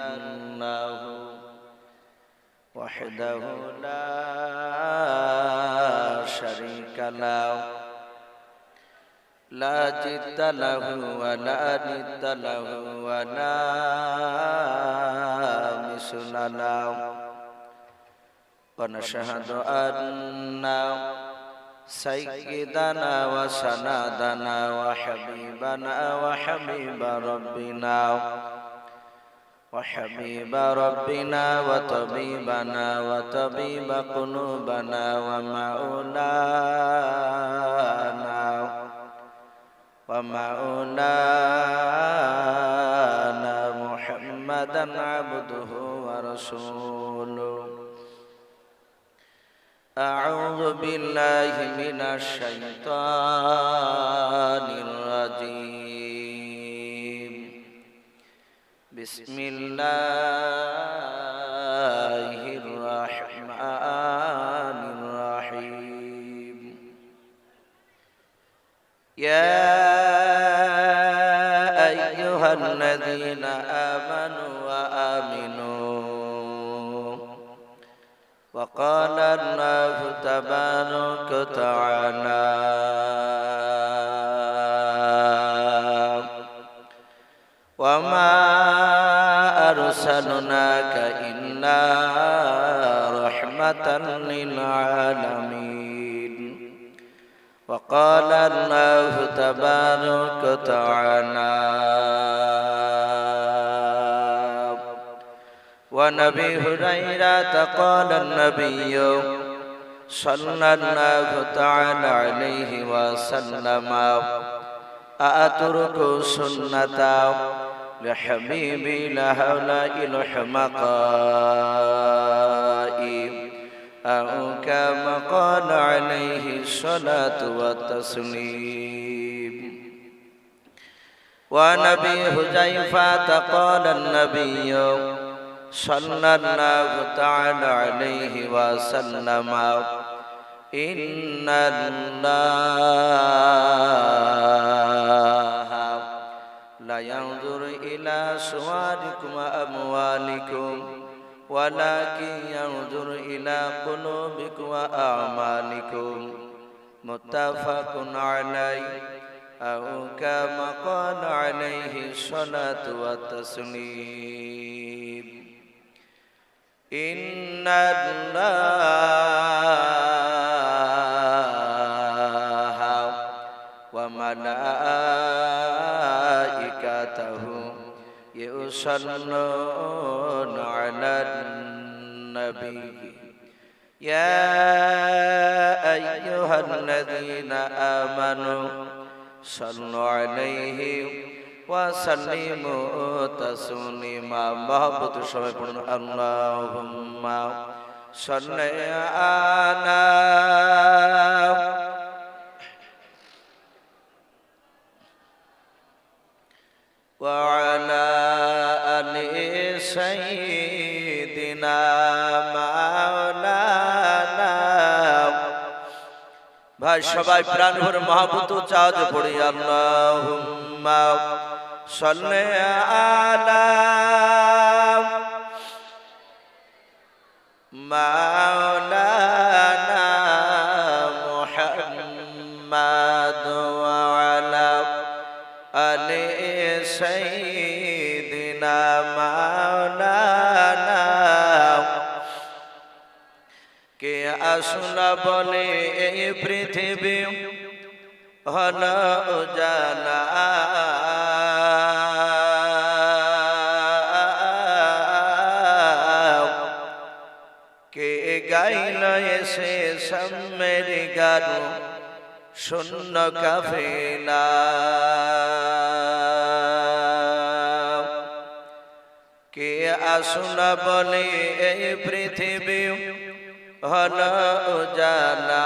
الله وحده لا شريك له لا جد له ولا ند له ولا مثل له ونشهد أن سيدنا وسندنا وحبيبنا وحبيب ربنا وطبيبنا وطبيب قلوبنا ومولانا محمدا عبده ورسوله أعوذ بالله من الشيطان الرجيم بسم الله الرحمن الرحيم يا أيها الذين آمنوا وآمنوا وقال الله تبارك وتعالى وما أرسلناك إلا رحمة للعالمين وقال الله تبارك وتعالى ونبي هريرة قال النبي صلى الله تعالى عليه وسلم أترك سنة لحبيبي لهؤلاء الحمقاء أو كما قال عليه الصلاة والتسليم ونبي حذيفة قال النبي صلى الله تعالى عليه وسلم إن الله لا ينظر إلى صوركم وأموالكم ولكن ينظر إلى قلوبكم وأعمالكم متفق عليه أو كما قال عليه الصلاة والتسليم إن الله وملائكته يصلون على النبي يا أيها الذين آمنوا صلوا عليه وسلموا تسليما محبت সবাই পড়ুন আল্লাহুম্মা সাল্লি আলা ওয়া আলা আলি সাইয়্যিদিনা মাওলানা ভাই সবাই প্রাণ ভরে মাহবুব চাঁদ পড়ি আল্লাহুম্মা সাল্লি আলা মাওলানা মুহাম্মাদ ওয়া আলা আলি সাইয়্যিদিনা মাওলানা কে আসনা বলে এই পৃথিবী হলো জানা কে গাইল এসে সামের গান শূন্য কাফেলা কে আসনা বলে এই পৃথিবী হলো জানা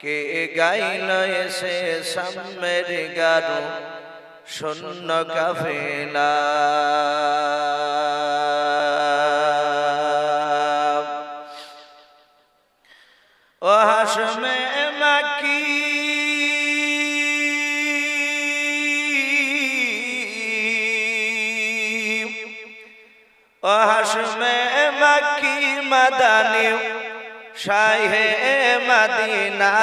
কে গাইল এসে সামের গান শূন্য কাফেলা ও হাশমে মাকি মাদানী শাহে মদিনা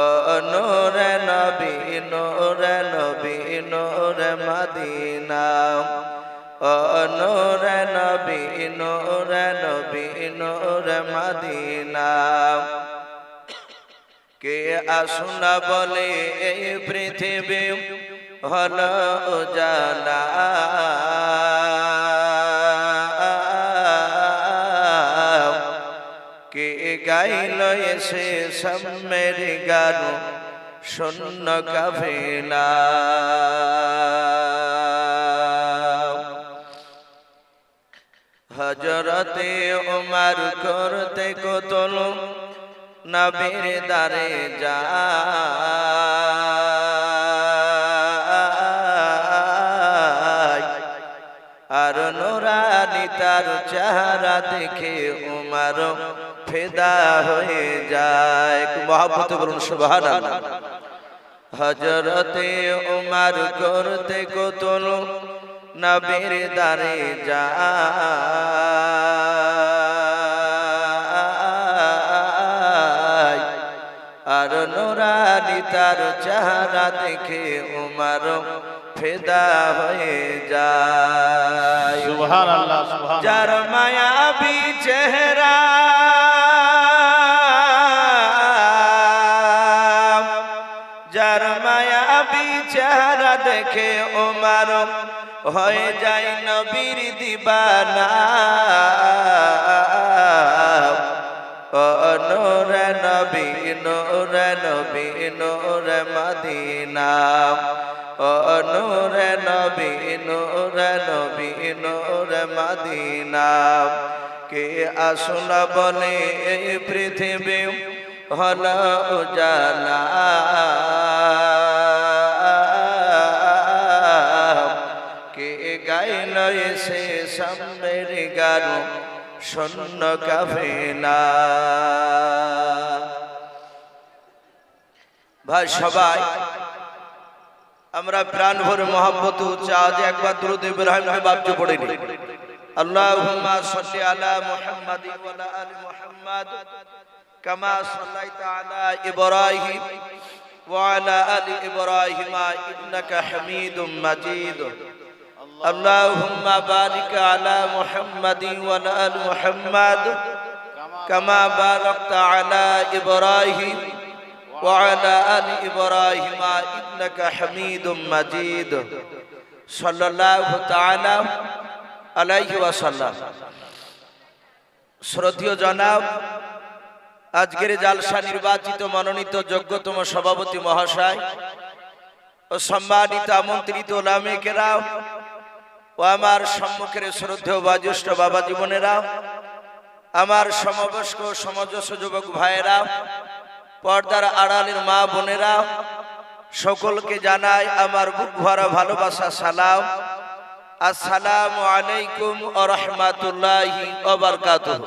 ও নূরে নবী নূরে নবী নূরে মদিনা ও নূরে নবী নূরে নবী নূরে মদিনা কে আসুনা বলে এই পৃথিবী হলো উজালা কে গাইল এসে সম্মের গান শূন্য কাফেলা হযরতে উমর করতে কতল নবীর দারে যায় আর নুরানি তার চেহারা দেখে উমর ফিদা হয়ে যায়। মহব্বতে বলুন সুবহানাল্লাহ। হযরতে উমর করতে কতল নবীর দারে যায় আর নুরানি তার চেহারা দেখে উমর ফিদা হয়ে যায়। সুবহানাল্লাহ সুবহানাল্লাহ। যার মায়াবী চেহারা যার মায়াবী চেহারা দেখে উমর হয়ে যায় নবীর দিবানা ও নূরে নবী নূরে নবী নূরে মদিনা ও নূরে নবী নূরে নবী নূরে মদিনা কে আসুনা বলে এই পৃথিবী হলো উজালা কে গাইল এসে সম্মের গান শূন্য কাফেলা। ভাই সবাই আমরা প্রাণ ভরে মহব্বত উচ্চা আজ একবার দুরূদ ইব্রাহিমকে বাপজি পড়ে নি। আল্লাহুম্মা সাল্লি আলা মুহাম্মাদ ওয়া আলা আলি মুহাম্মাদ কামা সাল্লাইতা আলা ইব্রাহিম ওয়া আলা আলি ইব্রাহিম ইন্নাকা হামিদুম মাজিদ। আল্লাহুম্মা বারিক আলা মুহাম্মাদ ওয়া আলা আলি মুহাম্মাদ কামা বারাকতা আলা ইব্রাহিম وعلى آل إبراهيم إنك حميد مجيد صلى الله تعالى عليه وسلم। শ্রদ্ধেয় জনাব, আজকের জালসা নির্বাচিত মনোনীত যোগ্যতম সভাপতি মহাশয় ও সম্মানিত আমন্ত্রিত ওলামে কেরাম ও আমার সম্মুখের শ্রদ্ধেয় বাজ্যেষ্ঠ বাবা জীবনেরা, আমার সমবয়স্ক সমজস্ব যুবক ভাইয়েরা, পর্দার আড়ালের মা বোনেরা, সকলকে জানাই আমার বুক ভরা ভালোবাসা সালাম। আসসালামু আলাইকুম ওয়া রাহমাতুল্লাহি ওয়া বারাকাতুহু।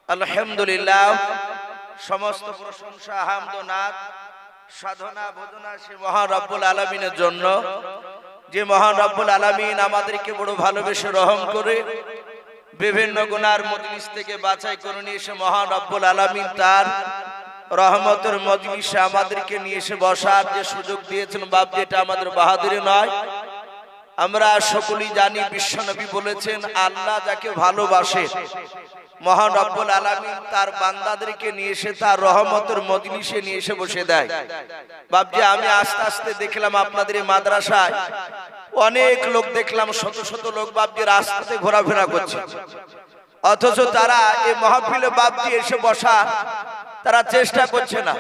আলহামদুলিল্লাহ, সমস্ত প্রশংসা হামদ ও নাত সাধনা ভোজনা সে মহান রব্বুল আলামিনের জন্য, যে মহান রব্বুল আলামিন আমাদেরকে বড় ভালোবেসে রহম করে বিভিন্ন গুনার মজলিস থেকে বাছাই করে নিয়ে এসে মহান রব্বুল আলামিন তার রহমতের মজলিসে আমাদেরকে নিয়ে এসে বসার যে সুযোগ দিয়েছেন বাপ, যেটা আমাদের বাহাদুরি নয়। আমরা সকলেই জানি বিশ্বনবী বলেছেন, আল্লাহ যাকে ভালোবাসে মহান রব্বুল আলামিন তার বান্দাদেরকে নিয়ে এসে তার রহমতের মজলিসে নিয়ে এসে বসে দেয়। বাপজি, আমি আস্তে আস্তে দেখলাম আপনাদের এই মাদ্রাসায় অনেক লোক দেখলাম, শত শত লোক বাপজি রাস্তাতে ঘোরাফেরা করছে, অথচ তারা এই মাহফিলে বাপজি এসে বসা তারা চেষ্টা করছে না।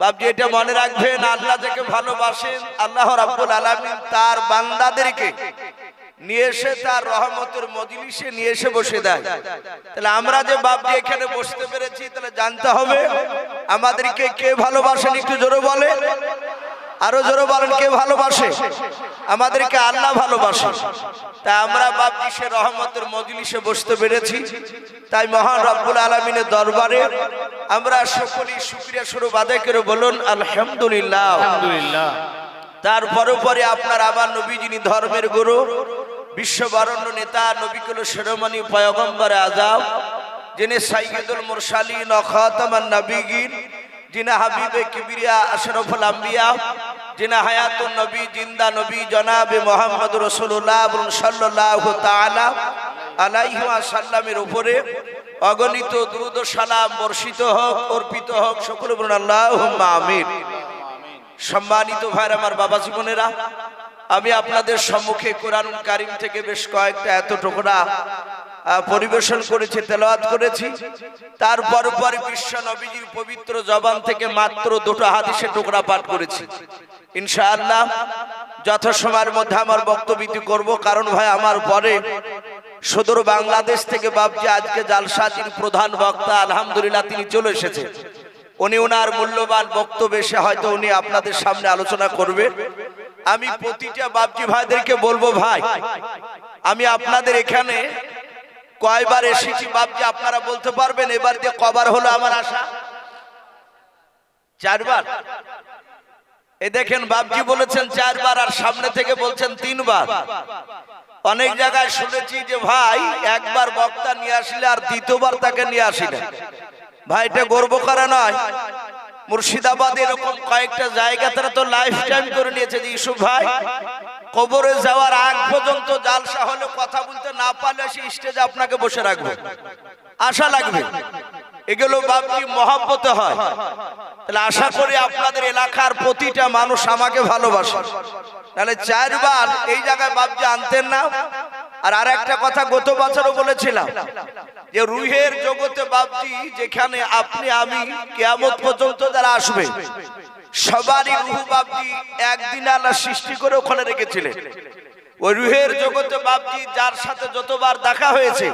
বাপজি এটা মনে রাখবেন, আল্লাহ যাকে ভালোবাসেন আল্লাহ রাব্বুল আলামিন তার বান্দাদেরকে নিয়ে এসে তার রহমতের মজলিসে নিয়ে এসে বসে দেয়। তাহলে আমরা যে বাপজি এখানে বসতে পেরেছি, তাহলে জানতে হবে আমাদেরকে কে ভালোবাসেন। একটু জোরে বলে, আরো জোরে বলেন, কে ভালোবাসে? আমাদেরকে আল্লাহ ভালোবাসে। তাই আমরা বাপজি সে রহমতের মজলিসে বসতে পেরেছি। তাই মহান রব্বুল আলামিনের দরবারে আমরা সকলেই শুকরিয়া স্বরূপ আদায় করে বলুন আলহামদুলিল্লাহ। আলহামদুলিল্লাহ। তারপরে পরে আপনার আমার নবী, যিনি ধর্মের গুরু, বিশ্ববরণ্য নেতা নবিকুল শিরোমণি পয়গম্বর আযম, যিনি সাইয়্যিদুল মুরসালিন ও খাতামান নবিয়্যিন, যিনি হাবিবে কিবরিয়া আশরাফুল আম্বিয়া, যিনি হায়াতুন নবী জিন্দা নবী জনাবে মুহাম্মদুর রাসূলুল্লাহ সাল্লাল্লাহু তাআলা আলাইহি ওয়াসাল্লামের উপরে অগণিত দুরূদ ও সালাম বর্ষিত হোক, অর্পিত হোক। সকলে বলুন আল্লাহুম্মা আমিন। সম্মানিত ভাইরা, আমার বাবা জীবনেরা, আমি আপনাদের সম্মুখে কোরআনুল কারীম থেকে বেশ কয়েকটা এত টুকরা পরিবেশন করেছি, তেলাওয়াত করেছি। তারপর বিশ্ব নবীজির পবিত্র জবান থেকে মাত্র দুটো হাদিসের টুকরা পাঠ করেছি। ইনশাআল্লাহ যথাসময়ের মধ্যে আমার বক্তব্যটি করব, কারণ ভাই আমার পরে সুদূর বাংলাদেশ থেকে বাবজি আজকে জালসাজির প্রধান বক্তা আলহামদুলিল্লাহ তিনি চলে এসেছে। উনি ওনার মূল্যবান বক্তব্য এসে হয়তো উনি আপনাদের সামনে আলোচনা করবে। আমি প্রতিটা বাবজি ভাইদেরকে বলবো, ভাই আমি আপনাদের এখানে কয়বার এসেছি বাবজি আপনারা বলতে পারবেন? এবার যে কবার হলো আমার আশা? 4 বার। এই দেখেন বাবজি বলেছেন 4 বার, আর সামনে থেকে বলছেন 3 বার। অনেক জায়গায় শুনেছি যে ভাই একবার বক্তা নিয়ে আসলে আর দ্বিতীয়বার তাকে নিয়ে আসিনা। ভাই এটা গর্ব করা নয়। মুর্শিদাবাদে এরকম কয়েকটা জায়গা তারা তো লাইফ টাইম করে নিয়েছে যে ইউসুফ ভাই কবরে যাওয়ার আগ পর্যন্ত জালসা হলে কথা বলতে না পারলে সেই স্টেজে আপনাকে বসে রাখবে, আশা লাগবে। এগুলো বাবজি মহব্বতে হয়। তাহলে আশা করি আপনাদের এলাকার প্রতিটা মানুষ আমাকে ভালোবাসে। তাহলে 4 বার এই জায়গায় বাবজি আনতেন না। আর আরেকটা কথা গত বছরও বলেছিলাম যে রুহের জগতে বাবজি যেখানে আপনি আমি কিয়ামত পর্যন্ত যারা আসবে সবারই রুহ বাবজি একদিন আল্লাহ সৃষ্টি করে ওখানে রেখেছিলেন। ওই রুহের জগতে বাবজি যার সাথে যতবার দেখা হয়েছে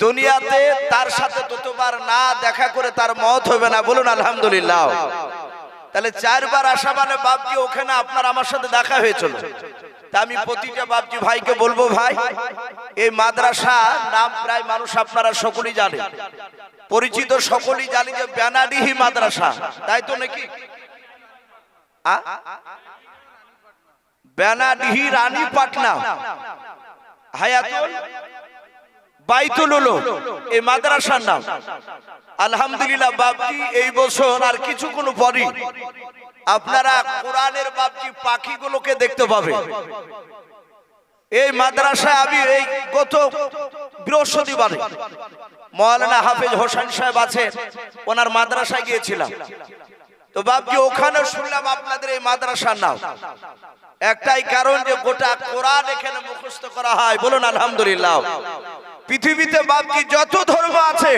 দুনিয়াতে তার সাথে ততবার না দেখা করে তার মওত হবে না। বলুন আলহামদুলিল্লাহ। তাহলে 4 বার আসা মানে বাবজি ওখানে আপনার আমার সাথে দেখা হয়েছিল। তা আমি প্রতিটা বাবজি ভাইকে বলবো, ভাই এই মাদ্রাসা নাম প্রায় মানুষ আপনারা সকলেই জানে, পরিচিত সকলেই জানি যে বেনাডিহি মাদ্রাসা, তাই তো নাকি? বেনাডিহি রানীপাটনা হায়াতুল বাইতুল উলুম এই মাদ্রাসার নাম। আলহামদুলিল্লাহ বাবজি এই বছর আর কিছুক্ষণ পরই আপনারা কোরআনের বাবজি পাখিগুলোকে দেখতে পাবেন। এই মাদ্রাসায় আমি এই গত বৃহস্পতিবারে মাওলানা হাফেজ হোসেন সাহেব আছে, ওনার মাদ্রাসায় গিয়েছিলাম। তো বাবজি ওখানে শুনলাম আপনাদের এই মাদ্রাসার নাম একটাই কারণ যে গোটা কোরআন এখানে মুখস্থ করা হয়। বলুন আলহামদুলিল্লাহ। পৃথিবীতে বাবজি যত ধর্ম আছে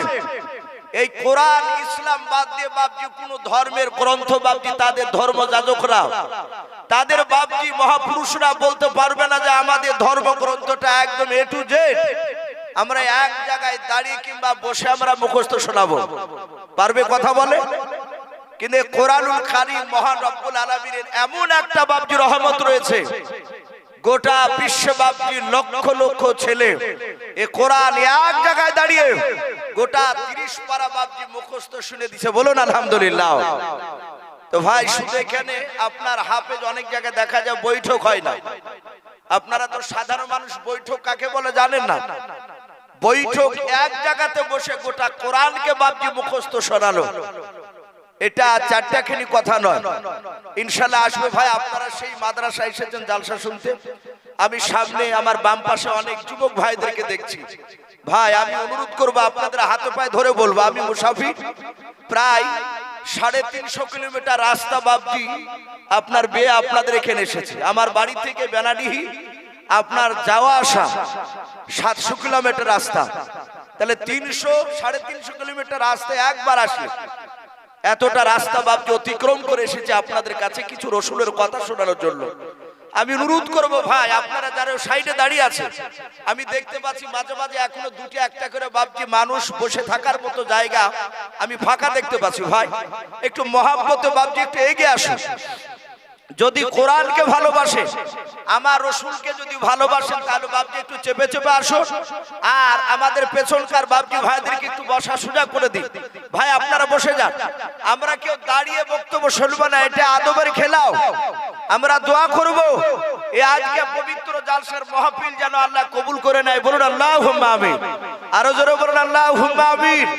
এই কোরআন ইসলাম বাদ দিয়ে বাবজি কোন ধর্মের গ্রন্থ বাবজি তাদের ধর্ম যাজকরা তাদের বাবজি মহাপুরুষরা বলতে পারবে না যে আমাদের ধর্ম গ্রন্থটা একদম A to Z আমরা এক জায়গায় দাঁড়িয়ে কিংবা বসে আমরা মুখস্থ শোনাবো। পারবে? কথা বলে। কিন্তু কোরআনুল কারীম মহান রব্বুল আলামিনের এমন একটা বাবজি রহমত রয়েছে, গোটা বিশ্ব বাবজি লক্ষ লক্ষ ছেলে এই কোরআন এক জায়গায় দাঁড়িয়ে গোটা 30 পারা বাবজি মুখস্থ শুনে দিছে। বলুন আলহামদুলিল্লাহ। তো ভাই শুধু এখানে আপনার হাফেজ অনেক জায়গায় দেখা যায় বৈঠক হয় না। আপনারা তো সাধারণ মানুষ বৈঠক কাকে বলে জানেন না। বৈঠক এক জায়গাতে বসে গোটা কোরআনকে বাবজি মুখস্থ শোনালো, এটা 4টাখানি কথা নয়। ইনশাআল্লাহ আসবে ভাই। আপনারা সেই মাদ্রাসায় এসেছেন জালসা শুনতে। আমি সামনে আমার বাম পাশে অনেক যুবক ভাইদেরকে দেখছি। ভাই আমি অনুরোধ করব আপনাদের হাতে পায়ে ধরে বলবো, আমি মুসাফির, প্রায় 350 কিলোমিটার রাস্তা বাবজি আপনার বেয়ে আপনাদের এখানে এসেছি। আমার বাড়ি থেকে বেনাডিহি আপনার যাওয়া আসা 700 কিলোমিটার রাস্তা। তাহলে 300-350 কিলোমিটার রাস্তায় একবার আসি। এতটা রাস্তা বাবজি অতিক্রম করে এসেছে আপনাদের কাছে কিছু রসুলের কথা শোনানোর জন্য। আমি অনুরোধ করব ভাই আপনারা যারা সাইডে দাঁড়িয়ে আছে, আমি দেখতে পাচ্ছি মাঝে মাঝে এখনো 2টা-1টা করে বাবজি মানুষ বসে থাকার মতো জায়গা আমি ফাঁকা দেখতে পাচ্ছি। ভাই একটু মহাব্বতে বাবজি একটু এগিয়ে আসুন। যদি কোরআনকে ভালোবাসে, আমার রসুলকে যদি ভালোবাসেন, তাহলে বাবজি একটু চেপে চেপে আসো। আর আমাদের পেছনকার বাবজি ভাইদেরকে একটু বসা সুযোগ করে দিন। ভাই আপনারা বসে যান, আমরা কেউ দাঁড়িয়ে বক্তব্য শুনবো না, এটা আদবের খেলাও। আমরা দোয়া করব এই আজকে পবিত্র জালসার মাহফিল যেন আল্লাহ কবুল করে নেয়। বলুন আল্লাহুম্মা আমিন। আরো জোরে বলুন আল্লাহুম্মা আমিন।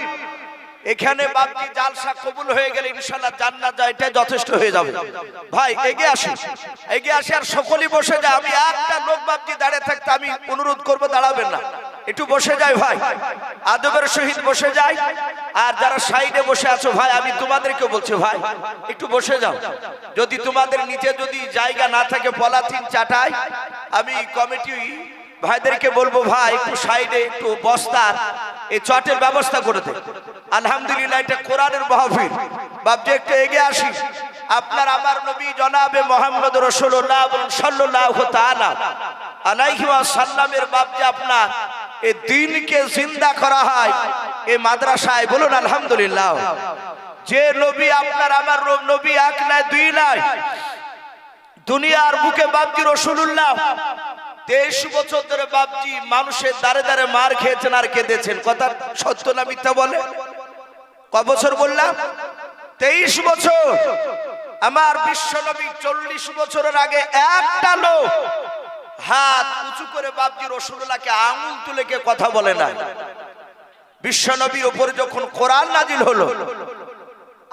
এখানে বাপজি জালসা কবুল হয়ে গেলে ইনশাআল্লাহ জান্নাত যায়, এটা যথেষ্ট হয়ে যাবে। ভাই এগিয়ে আসি, এগিয়ে আসি, আর সকলেই বসে যায়। আমি একটা লোক বাপজি দাঁড়িয়ে থাকতে আমি অনুরোধ করব, দাঁড়াবেন না, একটু বসে যাই ভাই, আদবের সহিত বসে যাই। আর যারা সাইডে বসে আছো ভাই, আমি তোমাদেরকে বলছি ভাই একটু বসে যাও। যদি তোমাদের নিচে যদি জায়গা না থাকে পলাথিন চাটাই, আমি কমিটি ভাইদেরকে বলবো ভাই একটু সাইডে একটু বস্তার এই চটের ব্যবস্থা করে দে। আলহামদুলিল্লাহ এটা কোরআনের মাহফিল। বাপজি একটু এগিয়ে আসি। আপনার আমার নবী জনাবে মুহাম্মদ রাসূলুল্লাহ সাল্লাল্লাহু তাআলা আলাইহি ওয়াসাল্লামের বাপজি আপনার এই দ্বীনকে জিন্দা করা হয় এই মাদ্রাসায়। বলুন আলহামদুলিল্লাহ। যে নবী আপনার আমার নবী এক নয় দুই নয়, দুনিয়ার বুকে বাপজি রাসূলুল্লাহ 23 বছর ধরে বাপজি মানুষের দাঁড়ে দাঁড়ে মার খেয়েছেন আর কেঁদেছেন। কথা সত্য না মিথ্যা বলে? কয় বছর বললাম? 23 বছর। আমার বিশ্ব নবী 40 বছরের আগে একটা লোক হাত উঁচু করে বাপজি রাসূলুল্লাহকে আঙুল তুলে কে কথা বলে না। বিশ্ব নবীর উপর যখন কোরআন নাজিল হলো,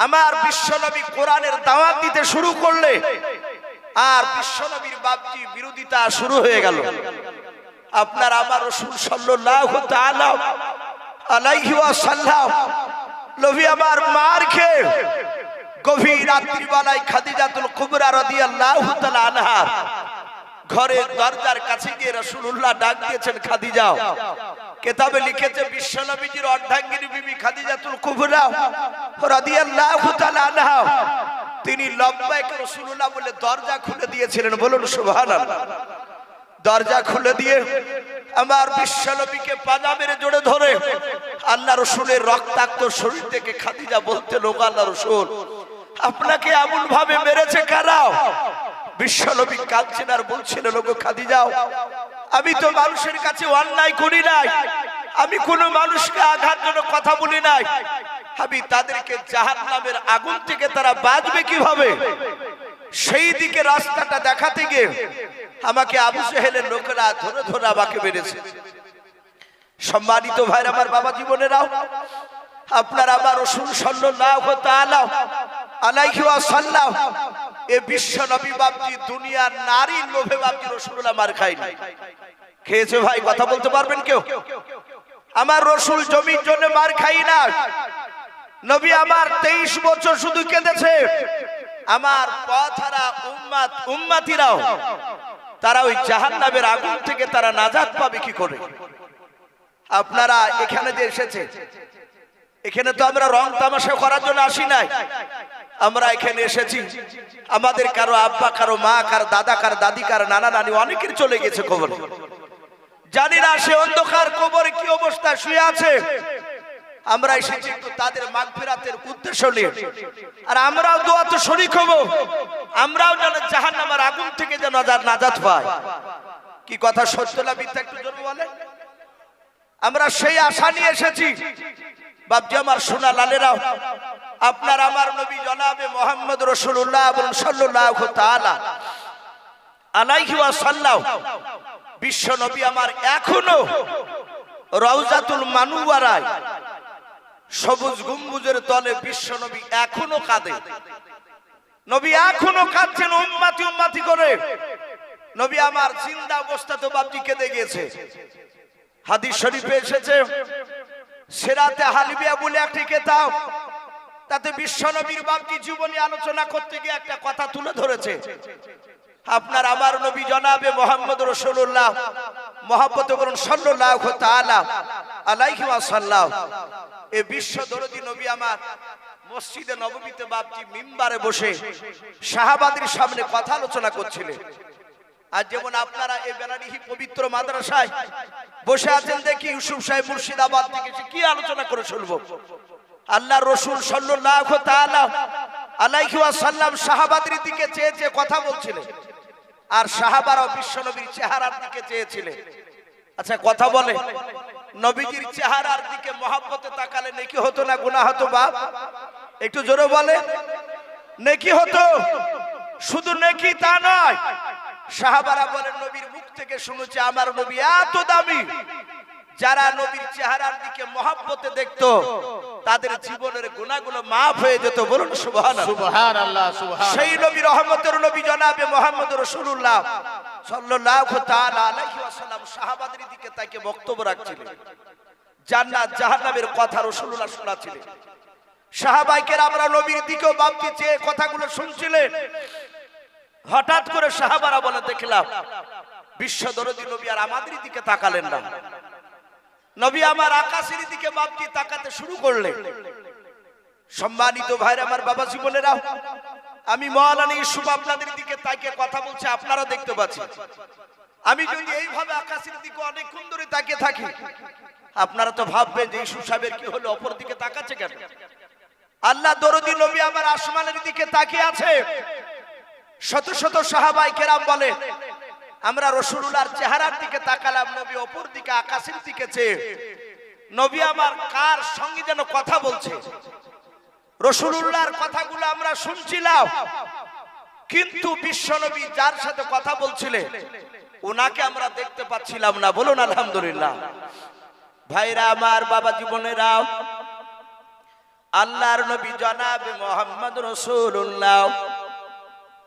আমার বিশ্ব নবী কোরআনের দাওয়াত দিতে শুরু করলে আর বিশ্ব নবীর বাপজি বিরোধিতা শুরু হয়ে গেল। আপনার আমার রাসূল সাল্লাল্লাহু তাআলা আলাইহি ওয়াসাল্লাম নবী আমার মার খেয়ে গভীর রাত্রিবেলায় খাদিজাতুল কুবরা রাদিয়াল্লাহু তাআলা আনহা ঘরের দরজার কাছে গিয়ে রাসূলুল্লাহ ডাক দিয়েছেন, খাদিজা। কিতাবে লিখেছে বিশ্ব নবীজির অর্ধাঙ্গিনী বিবি খাদিজাতুল কুবরা রাদিয়াল্লাহু তাআলা আনহা তিনি লব্বাইক রাসূলুল্লাহ বলে দরজা খুলে দিয়েছিলেন। বলুন সুবহানাল্লাহ। দরজা খুলে দিয়ে আমার বিশ্ব নবীকে পাজা মেরে জড়ে ধরে আল্লাহ রাসূলের রক্তাক্ত শরীর থেকে খাদিজা বলতে লোক, আল্লাহ রাসূল আপনাকে এমন ভাবে মেরেছে কারা? বিশ্ব নবী কাঁদছেন আর বলছেন, লোক খাদিজা আমি তো মানুষের কাছে অন্যায় করি নাই, আমি কোন মানুষকে আঘাত জন্য কথা বলি নাই, আমি তাদেরকে জাহান্নামের আগুন থেকে তারা বাঁচবে কিভাবে সেই দিকে রাস্তাটা দেখাতে গিয়ে আমাকে আবু জেহেলের লোকেরা ধরে ধরে আমাকে মেরেছে। সম্মানিত ভাইরা আমার, বাবা জীবনেরাও, আপনার আমার রাসূল সাল্লাল্লাহু তাআলা আলাইহি ওয়াসাল্লাম এই বিশ্ব নবী বাপজি দুনিয়ার নারীর লোভে বাপজি রাসূলুল্লাহ মার খায়নি। খেয়েছে ভাই? কথা বলতে পারবেন কেউ? আমার রাসূল জমির জন্য মার খাই না। নবী আমার 23 বছর শুধু কেঁদেছে। আমার পথহারা উম্মতিরাও তারা ওই জাহান্নামের আগুন থেকে তারা নাজাত পাবে কি করে? আপনারা এখানে যে এসেছে, এখানে তো আমরা রং তামাশা করার জন্য আসি নাই। আমরা এখানে এসেছি, আমাদের কারো আব্বা, কারো মা, কারো দাদা, কারো দাদি, কারো নানা নানি অনেকের চলে গেছে কবরে। জানি না সে অন্ধকার কবরে কি অবস্থায় শুয়ে আছে। আমরা এসেছি একটু তাদের মাগফিরাতের উদ্দেশ্য নিয়ে। আর আমরাও দোয়াতে শরীক হব, আমরাও যেন জাহান্নামের আগুন থেকে যেন নাজাত পাই। কি কথা সত্য না মিথ্যা একটু জোরে বলেন। আমরা সেই আশা নিয়ে এসেছি। বাপজি আমার সোনা লালেরাও, আপনার আমার নবী জনাবে মুহাম্মদ রাসূলুল্লাহ সাল্লাল্লাহু তাআলা আলাইহি ওয়াসাল্লাম বিশ্ব নবী আমার এখনো রওজাতুল মানুওয়ারায় সবুজ গম্বুজের তলে বিশ্ব নবী এখনো কাঁদে। নবী এখনো কাঁদছেন উম্মতি উম্মতি করে। নবী আমার জিন্দা অবস্থাতে বাপজি কেঁদে গিয়েছে। হাদিস শরীফে এসেছে, সিরাতে হালিবিয়া বলে একটি কিতাব, তাতে বিশ্ব নবীর বাপজি জীবনী আলোচনা করতে গিয়ে একটা কথা তুলে ধরেছে। আপনার আমার নবী জনাবে মুহাম্মদ রাসূলুল্লাহ মহব্বতে বলুন সাল্লাল্লাহু তাআলা আলাইহি ওয়াসাল্লাম এই বিশ্ব দরদি নবী আমার মসজিদে নববীতে বাপজি মিম্বারে বসে সাহাবাদের সামনে কথা আলোচনা করছিলেন। আর যেমন আপনারা এই বেনারীহি পবিত্র মাদ্রাসায় বসে আছেন, দেখি ইউসুফ সাহেব মুর্শিদাবাদ থেকে কি আলোচনা করে শুনবো। আল্লাহর রাসূল সাল্লাল্লাহু তাআলা আলাইহি ওয়াসাল্লাম সাহাবাদের দিকে চেয়ে চেয়ে কথা বলছিলেন, আর সাহাবারাও বিশ্ব নবীর চেহারার দিকে চেয়েছিলেন। আচ্ছা কথা বলে, নবীজির চেহারার দিকে মহব্বতে তাকালে নেকি হতো না গুনাহ হতো? বাপ একটু জোরে বলে, নেকি হতো। শুধু নেকি তা নয়, সাহাবারা বলেন নবীর মুখ থেকে শুনেছি আমার নবী এত দামি, যারা নবীর চেহারার দিকে মহব্বতে দেখতো তাদের জীবনের গুনাহগুলো মাফ হয়ে যেত। বলুন সুবহানাল্লাহ। সুবহানাল্লাহ, সুবহানাল্লাহ। সেই নবী রহমতের নবী জনাবে মুহাম্মদ রাসূলুল্লাহ সাল্লাল্লাহু তাআলা আলাইহি ওয়াসাল্লাম সাহাবাদের দিকে তাকে বক্তব্য রাখছিলেন, জান্নাত জাহান্নামের কথা রাসূলুল্লাহ শোনাচ্ছিলেন। সাহাবায়ে কেরামরা নবীর দিকেও বাপটি চেয়ে কথাগুলো শুনছিলেন। হঠাৎ করে সাহাবারা বলে দেখলাম বিশ্ব দরদী নবী আর আমাদের দিকে তাকালেন না, নবী আমার আকাশের দিকে বাপটি তাকাতে শুরু করলেন। সম্মানিত ভাইরা আমার, বাবা জীবনেরা, আমি মাওলানা ইউসুফ আপনাদের দিকে তাকিয়ে কথা বলছি, আপনারা দেখতে পাচ্ছেন। আমি যদি এইভাবে আকাশের দিকে অনেকক্ষণ ধরে তাকিয়ে থাকি, আপনারা তো ভাববেন যে ইউসুফ সাহেবের কি হলো, অপর দিকে তাকাচ্ছে কেন? আল্লাহ দরদী নবী আমার আসমানের দিকে তাকিয়ে আছে। শত শত সাহাবায়ে কেরাম বলে আমরা রাসূলুল্লাহর চেহারার দিকে তাকালাম, নবী অপর দিকে আকাশের দিকে চেয়ে নবী আমার কার সঙ্গে যেন কথা বলছে। রাসূলুল্লাহর কথাগুলো আমরা শুনছিলাম, কিন্তু বিশ্ব নবী যার সাথে কথা বলছিলেন ওনাকে আমরা দেখতে পাচ্ছিলাম না। বলুন আলহামদুলিল্লাহ। ভাইরা আমার, বাবা জীবনেরা, আল্লাহর নবী জনাবে মুহাম্মদ রাসূলুল্লাহ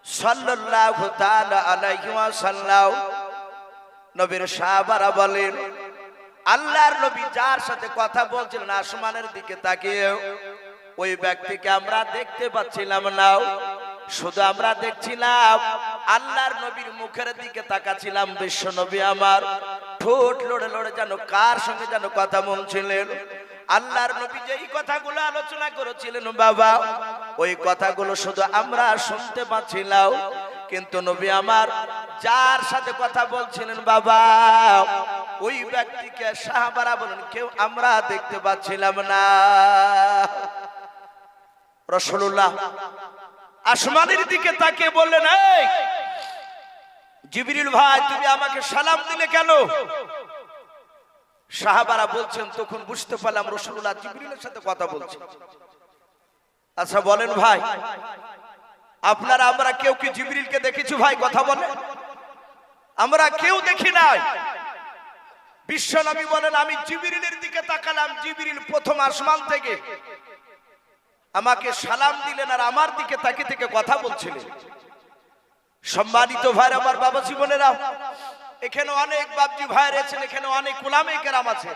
সাল্লাল্লাহু তাআলা আলাইহি ওয়াসাল্লাম নবীর সাহাবারা বলেন আল্লাহর নবী যার সাথে কথা বলছিলেন আসমানের দিকে তাকিয়ে ওই ব্যক্তিকে আমরা দেখতে পাচ্ছিলাম না, শুধু আমরা দেখছিলাম আল্লাহর নবীর মুখের দিকে তাকাচ্ছিলাম। বিশ্ব নবী আমার ঠোঁট লড়ে লড়ে যেন কার সঙ্গে যেন কথা বলছিলেন। আল্লাহর নবী যেই কথাগুলো আলোচনা করেছিলেন বাবা, ওই কথাগুলো শুধু আমরা শুনতে পাচ্ছিলাম, কিন্তু নবী আমার যার সাথে কথা বলছিলেন বাবা, ওই ব্যক্তিকে সাহাবারা বলেন কেউ আমরা দেখতে পাচ্ছিলাম না। রাসূলুল্লাহ আসমানের দিকে তাকিয়ে বললেন, এই জিবরিল ভাই, তুমি আমাকে সালাম দিলে কেন? সাহাবারা বলছেন তখন বুঝতে পারলাম রাসূলুল্লাহ জিবরিলের সাথে কথা বলছেন। আচ্ছা বলেন ভাই, আপনারা আমরা কেউ কি জিবরিলকে দেখেছি ভাই? কথা বলেন। আমরা কেউ দেখি নাই। বিশ্ব নবী বলেন আমি জিবরিলের দিকে তাকালাম, জিবরিল প্রথম আসমান থেকে আমাকে সালাম দিলেন আর আমার দিকে তাকিয়ে থেকে কথা বলছিলেন। সম্মানিত ভাইরা আমার, বাবা জীবনেরা, এখানে অনেক বাপজি ভাই আছেন, এখানে অনেক উলামে কেরাম আছে।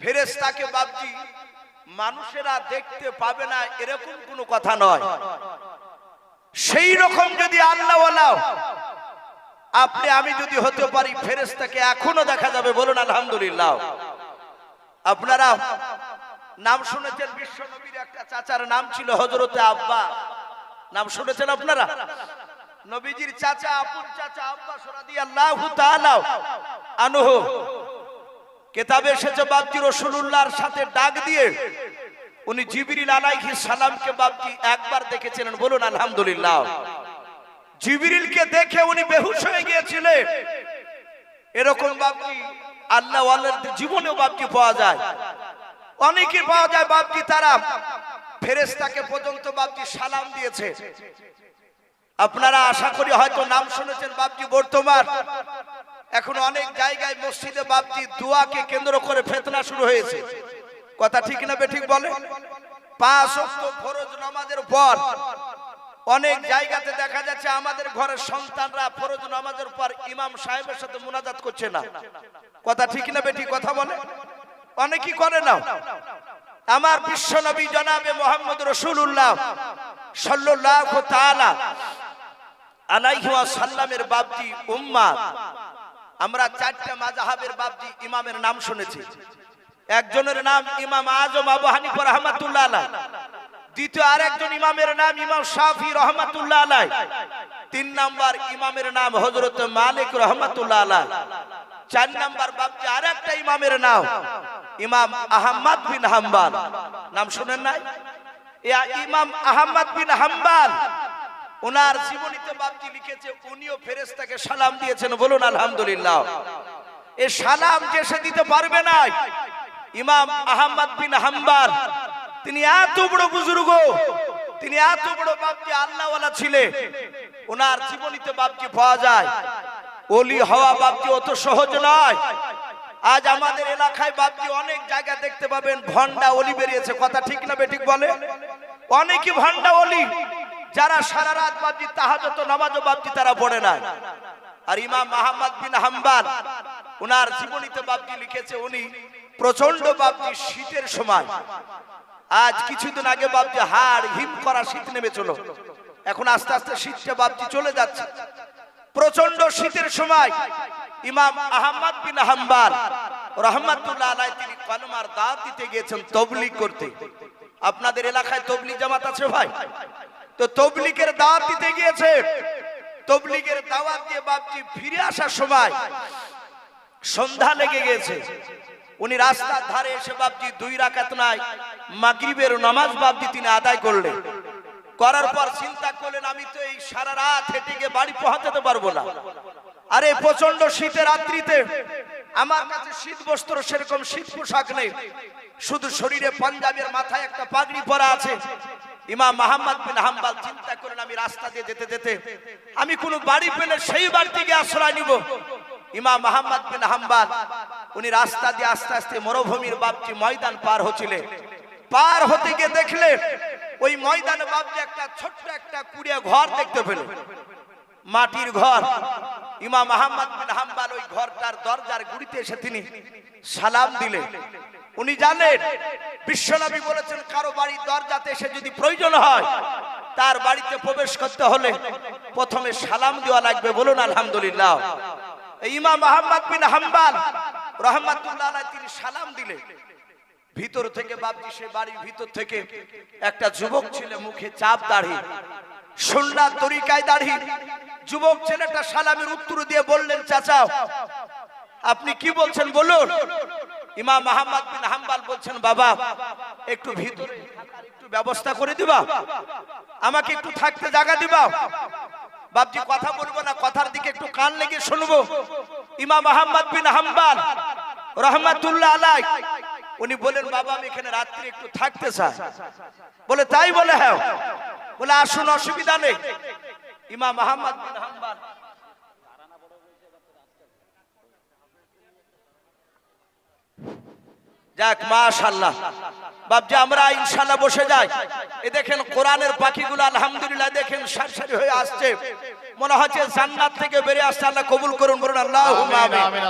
ফেরেশতাকে বাপজি মানুষেরা দেখতে পাবে না এরকম কোনো কথা নয়। সেই রকম যদি আল্লাহ ওয়ালা আপনি আমি যদি হতে পারি, ফেরেশতাকে এখনো দেখা যাবে। বলুন আলহামদুলিল্লাহ। আপনারা নাম শুনেছেন বিশ্ব নবীর একটা চাচার নাম ছিল হযরতে আব্বাস, নাম শুনেছেন আপনারা? নবীজির চাচা, আপন চাচা আব্বাস রাদিয়াল্লাহু তাআলা আনহু কিতাবে এসেছে বাপজি রাসূলুল্লাহর সাথে ডাক দিয়ে উনি জিবরিল আলাইহিস সালামকে বাপজি একবার দেখেছিলেন। বলুন আলহামদুলিল্লাহ। জিবরিলকে দেখে উনি বেহুশ হয়ে গিয়েছিলেন। এরকম বাপজি আল্লাহ ওয়ালাদের জীবনেও বাপজি পাওয়া যায়, অনেকে পাওয়া যায় বাপজি তারা ফেরেশতাকে পর্যন্ত বাপজি সালাম দিয়েছে। আপনারা আশা করি হয়তো নাম শুনেছেন বাপজি। বর্তমান এখন অনেক জায়গায় মসজিদে বাপজি দোয়াকে কেন্দ্র করে ফিতনা শুরু হয়েছে। কথা ঠিক না বেঠিক বলে? 5 ওয়াক্ত ফরজ নামাজের পর অনেক জায়গাতে দেখা যাচ্ছে আমাদের ঘরের সন্তানরা ফরজ নামাজের পর ইমাম সাহেবের সাথে মুনাজাত করছে না। কথা ঠিক না বেঠিক? কথা বলে অনেকেই করে না। আমার বিশ্ব নবী জনাবে মুহাম্মদ রাসূলুল্লাহ সাল্লাল্লাহু তাআলা আলাইহি ওয়াসাল্লামের বাপজি উম্মাত, আমরা 4টা মাযহাবের বাপজি ইমামের নাম শুনেছি। একজনের নাম ইমাম আজম আবু হানিফা রাহমাতুল্লাহ আলাইহি, দ্বিতীয় আরেকজন ইমামের নাম ইমাম শাফি রাহমাতুল্লাহ আলাইহি, 3 নাম্বার ইমামের নাম হযরত মালিক রাহমাতুল্লাহ আলাইহি, 4 নাম্বার বাপজি আরেকটা ইমামের নাম ইমাম আহমদ বিন হাম্বল। নাম শুনেন নাই? ইমাম আহমদ বিন হাম্বল ওনার জীবনীতে বাপজি লিখেছে উনিও ফেরেশতাকে সালাম দিয়েছেন। বলুন আলহামদুলিল্লাহ। এই সালাম যে সে দিতে পারবে না, ইমাম আহমদ বিন হাম্বল তিনি এত বড় বুজুর্গ, তিনি এত বড় বাপজি আল্লাহ ওয়ালা ছিলেন, ওনার জীবনীতে বাপজি পাওয়া যায়। ওলি হওয়া বাপজি অত সহজ নয়। আজ আমাদের এলাকায় বাপজি অনেক জায়গা দেখতে পাবেন ভন্ডা ওলি বেরিয়েছে, কথা ঠিক না বেঠিক বলে? অনেকই ভন্ডা ওলি, যারা সারা রাত বাপজি তাহাজ্জুদ নামাজও বাপজি তারা পড়ে না। আর ইমাম আহমদ বিন হাম্বল ওনার জীবনীতে বাপজি লিখেছে, উনি প্রচন্ড বাপজি শীতের সময়, আজ কিছুদিন আগে বাপজি হাড় হিম করা শীত নেমে চলো, এখন আস্তে আস্তে শীতটা বাপজি চলে যাচ্ছে। প্রচন্ড শীতের সময় ইমাম আহমদ বিন হাম্বল রাহমাতুল্লাহ আলাইহি তিনি কলমার দাওয়াত দিতে গিয়েছেন তাবলীগ করতে। আপনাদের এলাকায় তাবলীগ জামাত আছে ভাই? তো তাবলীগের দাওয়াত দিতে গিয়েছে। তাবলীগের দাওয়াত দিয়ে বাপজি ফিরে আসার সময় সন্ধ্যা লেগে গেছে। উনি রাস্তার ধারে এসে বাপজি 2 রাকাত নাই মাগরিবের নামাজ বাপজি তিনি আদায় করলেন। করার পর চিন্তা করলেন, আমি তো এই সারা রাত হেঁটে গিয়ে বাড়ি পৌঁছাতে পারবো না। আরে প্রচন্ড শীতের রাত্রিতে আমার কাছে শীত বস্ত্র সেরকম শীত পোশাক নেই, শুধু শরীরে পাঞ্জাবের মাথায় একটা পাগড়ি পরা আছে। ইমাম আহমদ বিন হাম্বল চিন্তা করেন, আমি রাস্তা দিয়ে যেতে যেতে আমি কোনো বাড়ি পেলে সেই বাড়িতে গিয়ে আশ্রয় নিব। ইমাম আহমদ বিন হাম্বল উনি রাস্তা দিয়ে আস্তে আস্তে মরুভূমির বাপজি ময়দান পার হচ্ছিলেন। পার হতে গিয়ে দেখলে ওই ময়দানে বাপজি একটা ছোট্ট একটা কুড়িয়া ঘর দেখতে পেলেন, মাটির ঘর। ইমাম আহমদ বিন হাম্বল ওই ঘরটার দরজার গুড়িতে এসে তিনি সালাম দিলেন। উনি জানেন বিশ্বনবী বলেছেন, কারো বাড়ির দরজাতে এসে যদি প্রয়োজন হয় তার বাড়িতে প্রবেশ করতে হলে প্রথমে সালাম দেওয়া লাগবে, বলুন আলহামদুলিল্লাহ। ইমাম আহমদ বিন হাম্বল রাহমাতুল্লাহ আলাইহি তিনি সালাম দিলেন। ভিতর থেকে বাপজি সে বাড়ির ভিতর থেকে একটা যুবক ছেলে, মুখে চাপ দাড়ি, সুন্নাত তরিকায় দাড়ি, যুবক ছেলেটা সালামের উত্তর দিয়ে বললেন, চাচা আপনি কি বলছেন বলুন। ইমাম আহমদ বিন হাম্বল বলছেন, বাবা একটু ভিতরে একটু ব্যবস্থা করে দিবা, আমাকে একটু থাকতে জায়গা দিবা। বাপজি কথা বলবো না, কথার দিকে একটু কান লেগে শুনবো। ইমাম আহমদ বিন হাম্বল রাহমাতুল্লাহ আলাইহি উনি বলেন, বাবা আমি এখানে রাত্রি একটু থাকতে চাই। বলে তাই? বলে হ্যাঁ। বলে আসুন, অসুবিধা নেই। ইমাম আহমদ বিন হাম্বল যাক মাশাআল্লাহ বাপজি আমরা ইনশাআল্লাহ বসে যাই। এই দেখেন কোরআনের পাখিগুলো আলহামদুলিল্লাহ দেখেন সারি হয়ে আসছে, মনে হচ্ছে জান্নাত থেকে বেরিয়ে আসছে। আল্লাহ কবুল করুন, বলুন আল্লাহুম্মা আমিন।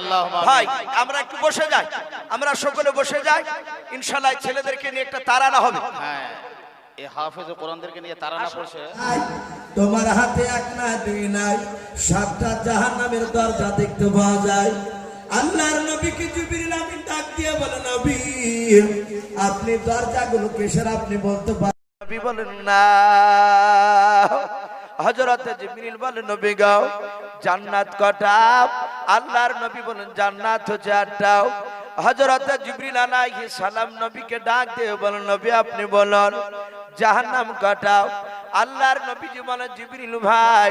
ভাই আমরা একটু বসে যাই, আমরা সকলে বসে যাই। ইনশাআল্লাহ ছেলেদেরকে নিয়ে একটা তারানা হবে। হ্যাঁ, এই হাফেজ কোরআনদেরকে নিয়ে তারানা পড়ছে। তোমার হাতে এক না দুই নাই 7টা জাহান্নামের দরজা দেখতে পাওয়া যায়। আল্লাহর নবীকে জিবরিল আমিন ডাক দিয়ে বলে, নবী আপনি দরজাগুলো কিসের আপনি বলতে পারেন? নবী বলেন না। হযরত জিবরিল বলেন, নবী গাও জান্নাত কটা? আল্লাহর নবী বলেন, জান্নাত হচ্ছে 8টা। হযরত জিবরিল আলাইহিস সালাম নবীকে ডাক দিয়ে বলেন, নবী আপনি বলেন জাহান্নাম কটা? আল্লাহর নবীজি বলেন, জিবরিল ভাই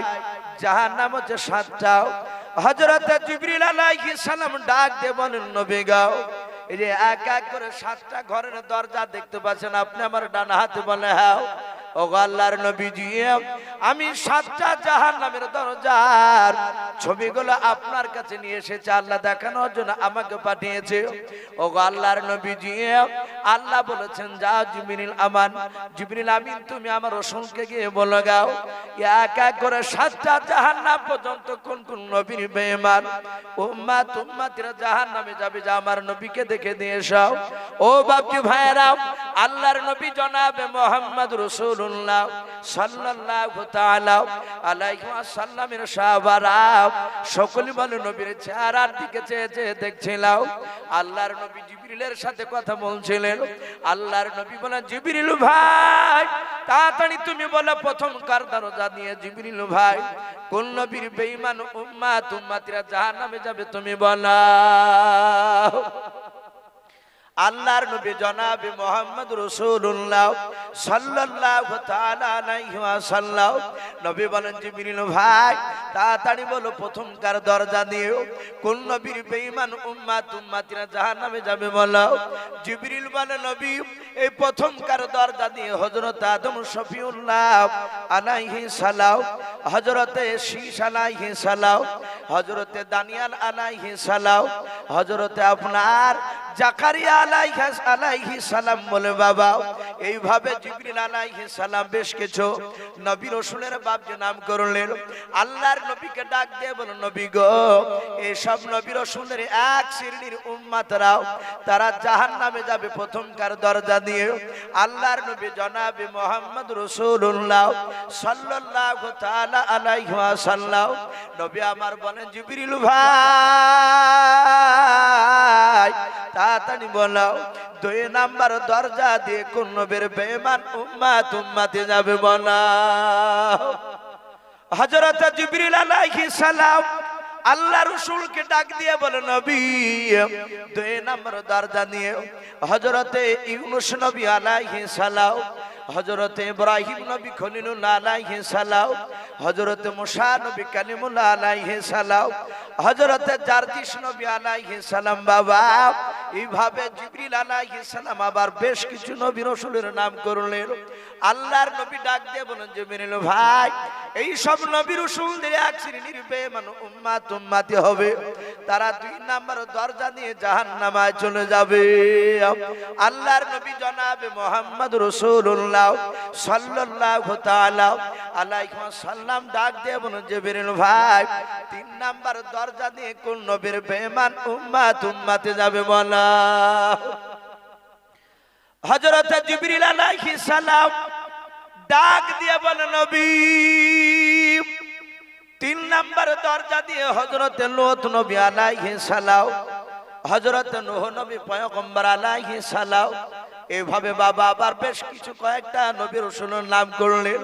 জাহান্নাম হচ্ছে 7টা। হযরত জিবরিল আলাইহিস সালাম ডাক দিয়ে বলেন, নবী গাও এই যে এক এক করে 7টা ঘরের দরজা দেখতে পাচ্ছেন আপনি আমার ডান হাতে? বলে হ্যাঁ। ও আল্লাহর নবীজি আমি 7টা জাহান্নামের দরজার ছবিগুলো আপনার কাছে নিয়ে এসেছি, আল্লাহ দেখানোর জন্য আমাকে পাঠিয়েছে। ও আল্লাহর নবীজি আল্লাহ বলেছেন, যাও জিবরিল আমান, জিবরিল আমিন তুমি আমার রাসূলকে গিয়ে বলে গাও এক এক করে 7টা জাহান্নাম পর্যন্ত কোন কোন নবীর বেঈমান উম্মত উম্মতিরা জাহান্নামে যাবে, যা আমার নবীকে দেখে দিয়ে এসো। ও বাপজি ভাইরা, আল্লাহর নবী জনাবে মুহাম্মদ রাসূলুল্লাহ সাল্লাল্লাহু তাআলা আলাইহি ওয়াসাল্লামের সাহাবারা সকলে বলে নবীর চেহারার দিকে চেয়ে চেয়ে দেখছিলাম। আল্লাহর নবী জিবরিলের সাথে কথা বলছিলেন। আল্লাহর নবী বলেন, জিবরিল ভাই তাড়াতাড়ি তুমি বলো প্রথম কার দরজা দিয়ে? জিবরিল ভাই কোন নবীর বেঈমান উম্মত উম্মতিরা জাহান্নামে যাবে তুমি বলো। আল্লাহর নবী জনাবে মুহাম্মদ রাসূলুল্লাহ সাল্লাল্লাহু তাআলা আলাইহি ওয়াসাল্লাম নবী বলেন জিবরিল ভাই তাড়াতাড়ি বলো প্রথমকার দরজা দিও কোন নবীর বেঈমান উম্মতিরা জাহান্নামে যাবে বলো জিবরিল বলে নবী এই প্রথমকার দরজা দিয়ে হযরত আদম শফিউল্লাহ আলাইহি সালাম হযরতে শীশ আলাইহি সালাম হযরতে দানিয়াল আলাইহি সালাম হযরতে আপনার জাকারিয়া আলাইহিস সালাম বলে বাবা এইভাবে জিবরিল আলাইহিস সালাম বেশ কিছু নবী রাসূলের বাপ যে নাম করলেন আল্লাহর নবীকে ডাক দিয়ে বলে নবী গো এই সব নবী রাসূলের এক শ্রেণীর উম্মতরাও তারা জাহান্নামে যাবে প্রথমকার দরজা দিয়ে আল্লাহর নবী জনাবে মুহাম্মদ রাসূলুল্লাহ সাল্লাল্লাহু তাআলা আলাইহি ওয়াসাল্লাম নবী আমার বলেন জিবরিল ভাই তাড়াতাড়ি বলো 2 নাম্বার দরজা দিয়ে কোন নবীর বেঈমান উম্মতে যাবে বলো হযরত জিবরিল আলাইহিস সালাম আল্লাহ রাসূলকে ডাক দিয়ে বলে নবী 2 নাম্বার দরজা নিয়ে হযরতে ইউনূস নবী আলাইহিস সালাম হযরতে ইব্রাহিম নবী খলিলুল্লাহ আলাইহিস সালাম হযরতে মুসা নবী কালিমুল্লাহ আলাইহিস সালাম হযরতে জারদিস নবী আলাইহিস সালাম বাবা এইভাবে জিবরিল আলাইহিস সালাম আবার বেশ কিছু নবী রাসূলের নাম করলেন আল্লাহর নবী ডাক দিয়ে বলেন জিবরিল ভাই এই সব নবী রাসূলদের এক শ্রেণীর বেঈমান উম্মতি হবে তারা 2 নাম্বার দরজা দিয়ে জাহান্নামে চলে যাবে আল্লাহর নবী জনাবে মুহাম্মদ রাসূলুল্লাহ সাল্লাল্লাহু তাআলা আলাইহি ওয়াসাল্লাম ডাক দিয়ে বলেন জিবরিল ভাই 3 নাম্বার দরজা দিয়ে কোন নবীর বেঈমান উম্মতে যাবে বলা হযরত জিবরিল আলাইহিস সালাম ডাক দিয়ে বলেন নবী 3 নাম্বার দরজা দিয়ে হযরত লূত নবী আলাইহিস সালাম হযরত নূহ নবী পয়গম্বর আলাইহিস সালাম এইভাবে বাবা আবার বেশ কিছু কয়েকটা নবী রাসূলের নাম করলেন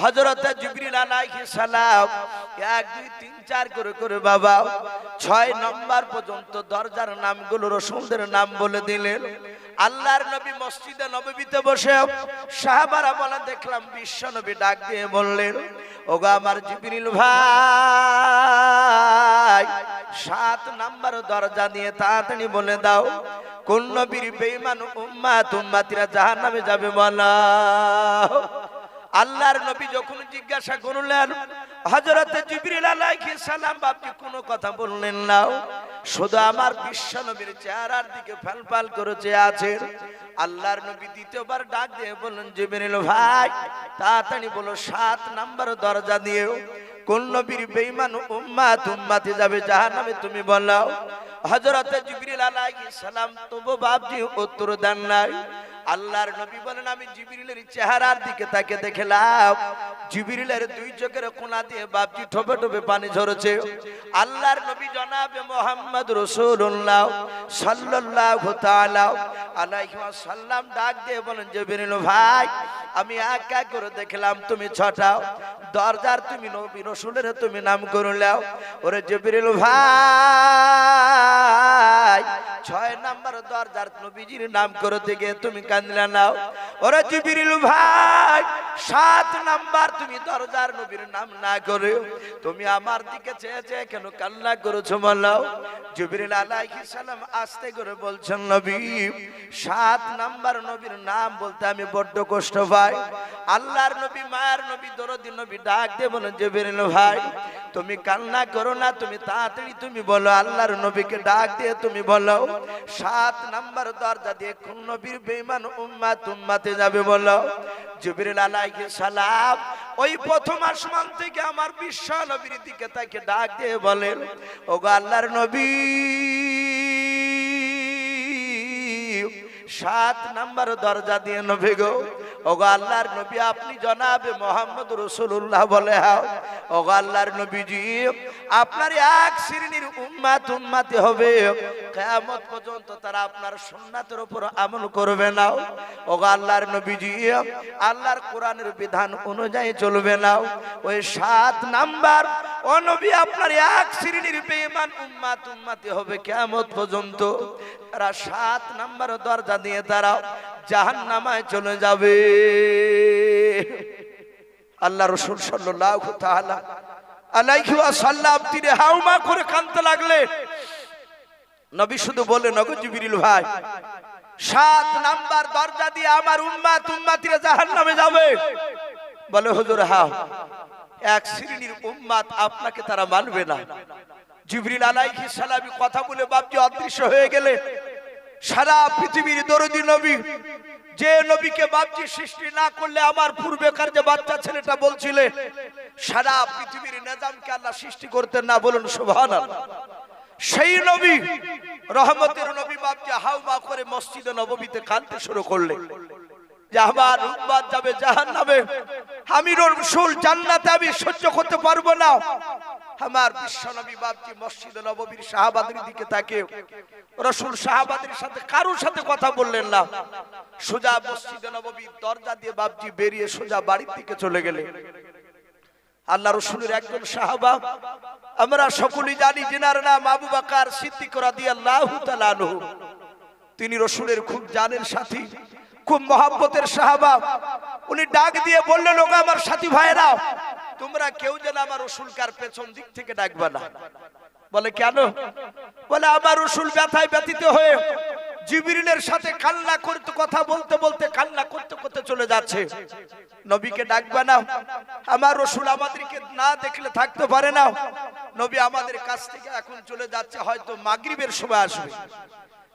হযরত জিবরিল আলাইহিস সালাম 1 2 3 4 করে করে বাবা 6 নাম্বার পর্যন্ত দরজার নামগুলো রাসূলদের নাম বলে দিলেন আল্লাহর নবী মসজিদে নববীতে বসে সাহাবারা বলে দেখলাম বিশ্ব নবী ডাক দিয়ে বললেন ওগো আমার জিবরিল ভাই 7 নাম্বার দরজা দিয়ে তাড়াতাড়ি বলে দাও কোন নবীর বেঈমান উম্মতিরা জাহান্নামে যাবে বলো আল্লাহর নবী যখন জিজ্ঞাসা করলেন হযরত জিবরিল আলাইহিস সালাম বাপজি কোনো কথা বললেন না শুধু আমার বিশ্ব নবীর চেহারার দিকে ফালফাল করে চেয়ে আছেন আল্লাহর নবী দ্বিতীয়বার ডাক দিয়ে বললেন জিবরিল ভাই তাড়াতাড়ি বলো 7 নাম্বার দরজা দিয়ে কোন নবীর বেঈমান উম্মতি যাবে জাহান্নামে তুমি বলো হযরত জিবরিল আলাইহিস সালাম তবু বাপজি উত্তর দেন নাই আল্লাহর নবী বলেন আমি জিবরিলের চেহারার দিকে তাকে দেখলাম জিবরিলের 2 চোখের কোণা দিয়ে বাপজি ঠোপে ঠোপে পানি ঝরছে আল্লাহর নবী জনাবে মুহাম্মদ রাসূলুল্লাহ সাল্লাল্লাহু তাআলা আলাইহি ওয়াসাল্লাম ডাক দিয়ে বলেন জিবরিল ভাই আমি একা করে দেখলাম তুমি 6টা দরজার তুমি নবী রাসূলের তুমি নাম করলাও ওরে জিবরিল ভাই 6 নাম্বার দরজার নবীজির নাম করতে গিয়ে তুমি কাঁদলা নাও ওরে জিবরিল ভাই 7 নাম্বার তুমি দরজার নবীর নাম না করে তুমি আমার দিকে চেয়ে চেয়ে কেন কান্না করেছো বলো জিবরিল আলাইহিস সালাম আস্তে করে বলছেন নবী 7 নাম্বার নবীর নাম বলতে আমি বড্ড কষ্ট পাই আল্লাহর নবী মায়ের নবী দরদি নবী ডাক দিয়ে বলেন জিবরিল ভাই তুমি কান্না করো না তুমি তাড়াতাড়ি তুমি বলো আল্লাহর নবীকে ডাক দিয়ে তুমি বলো 7 নাম্বার দরজা দিয়ে কোন নবীর বেঈমান উম্মতে যাবে বলো জিবরিল আলাইহিস সালাম ওই প্রথম আসমান থেকে আমার বিশ্ব নবীর দিকে তাকে ডাক দিয়ে বলেন ওগো আল্লাহর নবী 7 নাম্বার দরজা দিয়ে নবী গো ওগো আল্লাহর নবী আপনি জনাবে মুহাম্মদ রাসূলুল্লাহ বলে হ্যাঁ ওগো আল্লাহর নবীজি আপনার এক শ্রেণীর উম্মতি হবে কিয়ামত পর্যন্ত তারা আপনার সুন্নাতের উপর আমল করবে না ওগো আল্লাহর নবীজি, আল্লাহর কোরআনের বিধান অনুযায়ী চলবে না। ওই 7 নাম্বার ও নবী আপনার এক শ্রেণীর বেঈমান উম্মতি হবে কিয়ামত পর্যন্ত। তারা 7 নাম্বার দরজা দিয়ে তারা জাহান্নামায় চলে যাবে। আল্লাহ রাসূল সাল্লাল্লাহু তাআলা আলাইহি ওয়াসাল্লাম তিনি হাউমা করে কাঁদতে লাগলেন। নবী শুধু বললেন, ওগো জিবরিল ভাই, 7 নাম্বার দরজা দিয়ে আমার উম্মতিরা জাহান্নামে যাবে। বলে হুজুর হ্যাঁ, এক শ্রেণীর উম্মত আপনাকে তারা মানবে না। জিবরিল আলাইহিস সালাম কথা বলে বাপজি অদৃশ্য হয়ে গেলে সারা পৃথিবীর দরদি নবী, যে নবীকে বাপজি সৃষ্টি না করলে আমার পূর্বেকার যে বাচ্চা ছেলেটা বলছিলে, সারা পৃথিবীর নিজামকে আল্লাহ সৃষ্টি করতেন না, বলুন সুবহানাল্লাহ। সেই নবী রহমতের নবী বাপজি হাওমা করে মসজিদে নববীতে কাঁদতে শুরু করলেন যে আমার উম্মত যাবে জাহান্নামে, আমি রাসূল জান্নাতে আমি সহ্য করতে পারবো না। আমার বিশ্ব নবী বাপজি মসজিদে নববীর সাহাবাদের দিকে তাকিয়ে রাসূল সাহাবাদের সাথে কারোর সাথে কথা বললেন না, সোজা মসজিদে নববীর দরজা দিয়ে বাপজি বেরিয়ে সোজা বাড়ির দিকে চলে গেলেন। আল্লাহ রাসূলের একজন সাহাবা আমরা সকলেই জানি, যিনার নাম আবু বকর সিদ্দিক রাদিয়াল্লাহু তাআলা আনহু। তিনি রাসূলের খুব জানের সাথী, খুব মহব্বতের সাহাবা। উনি ডাক দিয়ে বললেন, ওগো আমার সাথী ভাইরা, তোমরা কেউ যেন আমার রাসূলকার পেছন দিক থেকে ডাকবা না। বলে কেন? বলে আমার রাসূল ব্যথায় ব্যথিত হয়ে জিবরিলের সাথে কান্না করতে কথা বলতে বলতে কান্না করতে করতে চলে যাচ্ছে, নবীকে ডাকবা না। আমার রাসূল আমাদেরকে না দেখলে থাকতে পারে না, নবী আমাদের কাছ থেকে এখন চলে যাচ্ছে, হয়তো মাগরিবের সময় আসবে।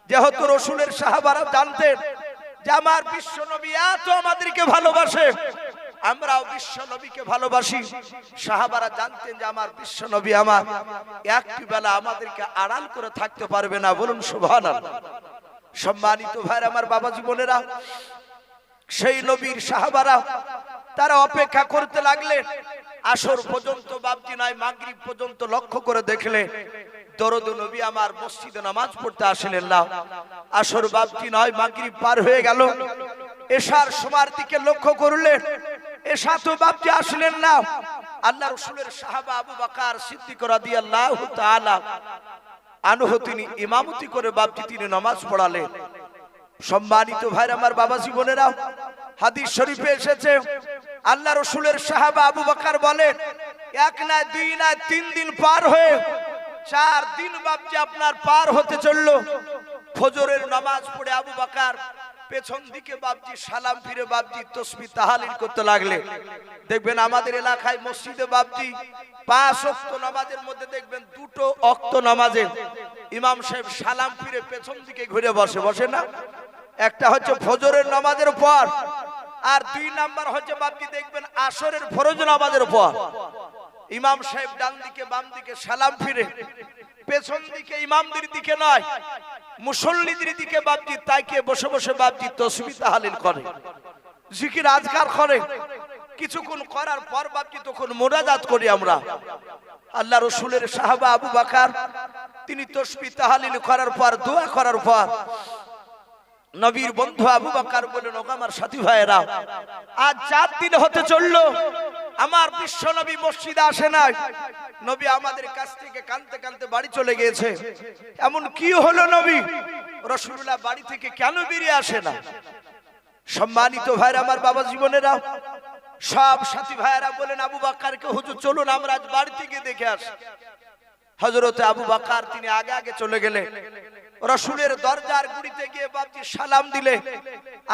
যেহেতু রাসূলের সাহাবারা জানতেন যে আমার বিশ্ব নবী এত আমাদেরকে ভালোবাসে, আমরাও বিশ্ব নবীকে ভালোবাসি, সাহাবারা জানতেন যে আমার বিশ্ব নবী আমার একটি বেলা আমাদেরকে আড়াল করে থাকতে পারবে না, বলুন সুবহানাল্লাহ। সম্মানিত ভাইরা আমার, বাবাজি বোনেরা, সেই নবীর সাহাবারা তারা অপেক্ষা করতে লাগলেন আসর পর্যন্ত, বাপজি নয় মাগরিব পর্যন্ত। লক্ষ্য করে দেখলে দরদ নবী আমার মসজিদে নামাজ পড়তে আসলেন না। আসর বাপজি নয় মাগরিব পার হয়ে গেল, এশার সময়ের দিকে লক্ষ্য করলেন, এশা তো বাপজি আসলেন না। আল্লাহ রাসূলের সাহাবা আবু বকর সিদ্দিক রাদিয়াল্লাহু তাআলা আনহু তিনি ইমামতি করে বাপজি তিনি নামাজ পড়ালেন। সম্মানিত ভাইরা আমার, বাবাজি বোনেরা, হাদিস শরীফে এসেছে আল্লাহ রাসূলের সাহাবা আবু বকর বলেন, 1 না 2 না 3 দিন পার হয়ে 4 দিন বাপজি আপনার পার হতে চললো। ফজরের নামাজ পড়ে আবু বকর পেছন দিকে বাপজি সালাম ফিরে বাপজি তাসবিহ তাহলিল করতে লাগলে। দেখবেন আমাদের এলাকায় মসজিদে বাপজি 5 ওয়াক্ত নামাজের মধ্যে দেখবেন 2 ওয়াক্ত নামাজে ইমাম সাহেব সালাম ফিরে পেছন দিকে ঘুরে বসে না। একটা হচ্ছে ফজরের নামাজের পর, আর 2 নাম্বার হচ্ছে বাপজি দেখবেন আসরের ফরজ নামাজের পর। ইমাম সাহেব ডান দিকে বাম দিকে সালাম ফিরে পেছন দিকে ইমামদের দিকে নয় মুসল্লিদের দিকে বাপজি তাকিয়ে বসে বসে বাপজি তাসবিহ তাহলিল করে, জিকির আজকার করে। কিছুক্ষণ করার পর বাপজি তখন মোনাজাত করি আমরা। আল্লাহ রাসূলের সাহাবা আবু বকর তিনি তাসবিহ তাহলিল করার পর দোয়া করার পর নবীর বন্ধু আবু বকর বলেন, ওগো আমার সাথী ভাইরা, আজ 4 দিন হতে চললো আমার বিশ্ব নবী মসজিদে আসে নাই। নবী আমাদের কাছ থেকে কাঁদতে কাঁদতে বাড়ি চলে গিয়েছে। এমন কি হলো নবী, রাসূলুল্লাহ বাড়ি থেকে কেন বেরিয়ে আসে না? সম্মানিত ভাইরা আমার, বাবা জীবনেরা, সব সাথী ভাইরা বলেন আবু বকরকে, হুজুর চলুন আমরা আজ বাড়ি থেকে দেখে আসি। হযরতে আবু বকর তিনি আগে আগে চলে গেলেন। রাসূলের দরজার গুড়িতে গিয়ে বাপজি সালাম দিলে,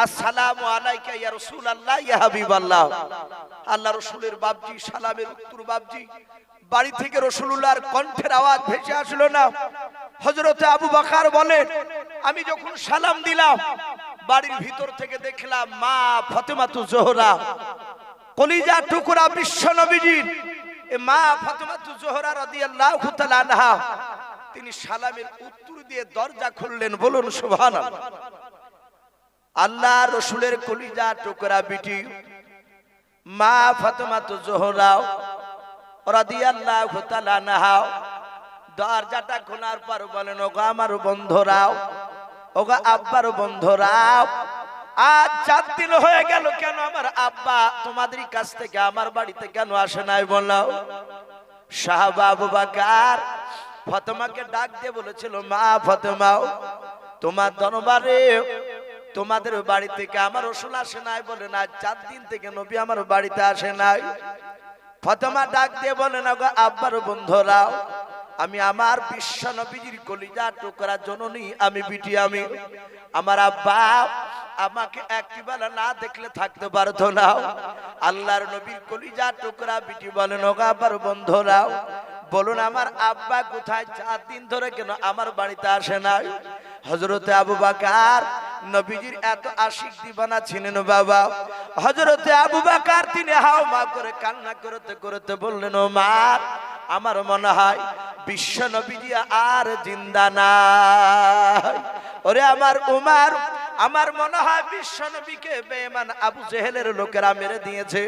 আসসালামু আলাইকা ইয়া রাসূলুল্লাহ ইয়া হাবিবাল্লাহ। আল্লাহ রাসূলের বাপজি সালামের উত্তর বাপজি বাড়ি থেকে রাসূলুল্লাহর কণ্ঠের আওয়াজ ভেসে আসলো না। হযরতে আবু বকর বলেন, আমি যখন সালাম দিলাম বাড়ির ভিতর থেকে দেখলাম মা ফাতেমাতু জোহরা, কলিজা টুকরা বিশ্ব নবীজির মা ফাতেমাতু জোহরা রাদিয়াল্লাহু তাআলা আনহা তিনি সালামের উত্তর দিয়ে দরজা খুললেন, বলুন সুবহানাল্লাহ। আল্লাহ রাসূলের কলিজা টুকরা বিটি মা ফাতেমাতু জোহরা রাদিয়াল্লাহু তাআলা আনহা দরজাটা খোলার পর বলেন, ওগো আমার বন্ধুরাও, ওগো আব্বার বন্ধুরাও, আজ 4 দিন হয়ে গেল, কেন আমার আব্বা তোমাদের কাছ থেকে আমার বাড়িতে কেন আসে নাই বললাম? সাহাবা আবু বকর ফাতেমাকে ডাক দিয়ে বলেছিল, মা ফাতেমা, তোমার দরবারে তোমাদের বাড়ি থেকে আমার রাসূল আসে নাই। বলে না, 4 দিন থেকে নবী আমার বাড়িতে আসে নাই। ফাতেমা ডাক দিয়ে বলে না গো আব্বার বন্ধুরা, আমি আমার বিশ্ব নবীজির কলিজা টুকরা জননী, আমি বিটি, আমি আমার আব্বা আমাকে একটিবেলা না দেখলে থাকতে পারতো না। আল্লাহর নবীর কলিজা টুকরা বিটি বলেন, ও আব্বার বন্ধুরা বলুন আমার আব্বা কোথায়? 4 দিন ধরে কেন আমার বাড়িতে আসে নাই? হযরতে আবু বকর নবীজির এত আশিক দিবানা ছিলেন বাবা। হযরতে আবু বকর তিনি হাওমা করে কান্না করতে করতে বললেন, ও মা, আমার মনে হয় বিশ্ব নবীজি আর জিন্দা নাই। ওরে আমার উমর, আমার মনে হয় বিশ্ব নবীকে বেঈমান আবু জেহেলের লোকেরা মেরে দিয়েছে।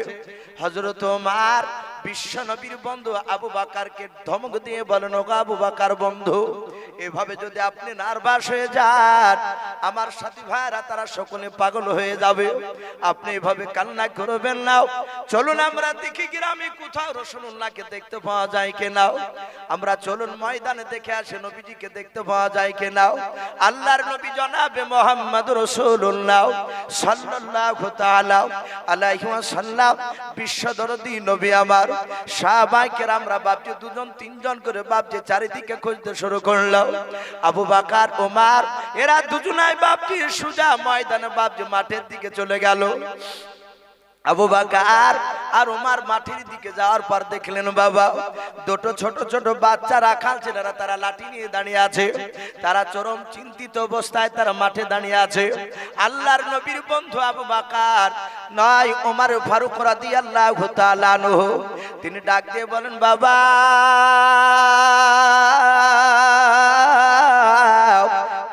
হযরত ওমর বিশ্ব নবীর বন্ধু আবু বকরকে ধমক দিয়ে বলেন, ও আবু বকর বন্ধু, এভাবে যদি আপনি নার্ভাস হয়ে যান, আমার সাথী ভাইরা তারা সকলে পাগল হয়ে যাবে। আপনি এভাবে কান্না করবেন না। চলুন আমরা দেখি গ্রামে কোথাও রাসূলুল্লাহকে দেখতে পাওয়া যায় কিনা। আমরা চলুন ময়দানে দেখে আসি নবীজিকে দেখতে পাওয়া যায় কিনা। আল্লাহর নবী জনাবে মুহাম্মদুর রাসূলুল্লাহ সাল্লাল্লাহু তাআলা আলাইহি ওয়াসাল্লাম বিশ্ব দরদি নবী আমার। সাহাবায়ে কেরামরা বাপজি 2জন 3জন করে বাপজি চারিদিকে খুঁজতে শুরু করলো। আবু বকর ওমর এরা দুজনাই বাপজি সুজা ময়দানে বাপজি মাঠের দিকে চলে গেল। আবু বকর আর ওমর মাঠের দিকে যাওয়ার পর দেখলেন বাবা দুটো ছোট ছোট বাচ্চা রাখাল ছেলেরা তারা লাঠি নিয়ে দাঁড়িয়ে আছে। তারা চরম চিন্তিত অবস্থায় তারা মাঠে দাঁড়িয়ে আছে। আল্লাহর নবীর বন্ধু আবু বকর নয় ওমর ফারুক রাদিয়াল্লাহু তাআলা আনহু তিনি ডাক দিয়ে বলেন, বাবা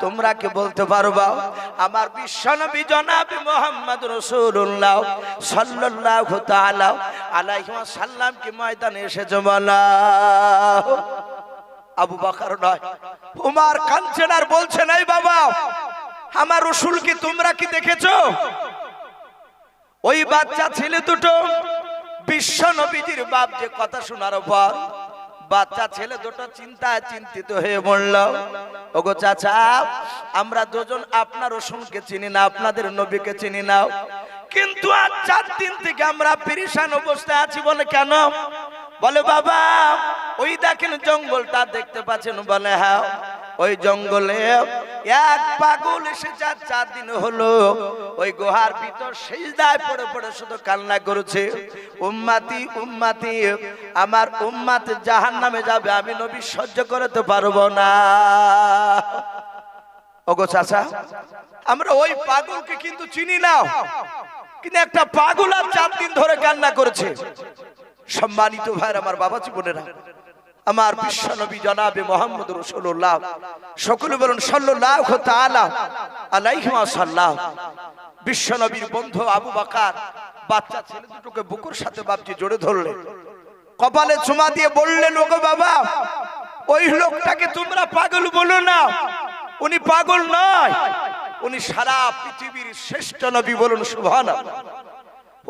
তোমরা কি বলতে পারবা আমার বিশ্বনবী জনাবে মুহাম্মদ রাসূলুল্লাহ সাল্লাল্লাহু তাআলা আলাইহি ওয়াসাল্লাম কি ময়দানে এসেছে বলা? আবু বকর নয় ওমর কাঁদছেন আর বলছেন, এই বাবা আমার রাসূলকে তোমরা কি দেখেছো? ওই বাচ্চা ছেলে দুটো বিশ্ব নবীজির বাপ যে কথা শোনার পর বাচ্চা ছেলে দুটো চিন্তায় চিন্তিত হয়ে বলল, ওগো চাচা আমরা দুজন আপনার রাসূলকে চিনি না, আপনাদের নবীকে চিনি না, কিন্তু আজ 4 দিন থেকে আমরা পেরেশান অবস্থায় আছি। বলে কেন? বলে বাবা ওই দেখেন জঙ্গলটা দেখতে পাচ্ছেন? বলে হ্যাঁ, ওই জঙ্গলে এক পাগল এসে 4 দিন হলো ওই গুহার ভিতর সিজদায় পড়ে পড়ে শুধু কান্না করছে, উম্মতি উম্মতি আমার উম্মত জাহান্নামে যাবে, আমি নবী সহ্য করতে পারবো না। ওগো চাচা আমরা ওই পাগলকে কিন্তু চিনি না, কিন্তু একটা পাগল আর 4 দিন ধরে কান্না করেছে। সম্মানিত ভাইরা আমার বাবাজি বোনেরা, আমার বিশ্ব নবী জনাবে মুহাম্মদ রাসূলুল্লাহ সকলে বলুন সাল্লাল্লাহু তাআলা আলাইহি ওয়াসাল্লাম। বিশ্ব নবীর বন্ধু আবু বকর বাচ্চা ছেলে দুটোকে বুকুর সাথে বাপজি জড়ে ধরলেন, কপালে চুমা দিয়ে বললেন, ওগো বাবা ওই লোকটাকে তোমরা পাগল বলো না, উনি পাগল নয়, উনি সারা পৃথিবীর শ্রেষ্ঠ নবী, বলুন সুবহানাল্লাহ।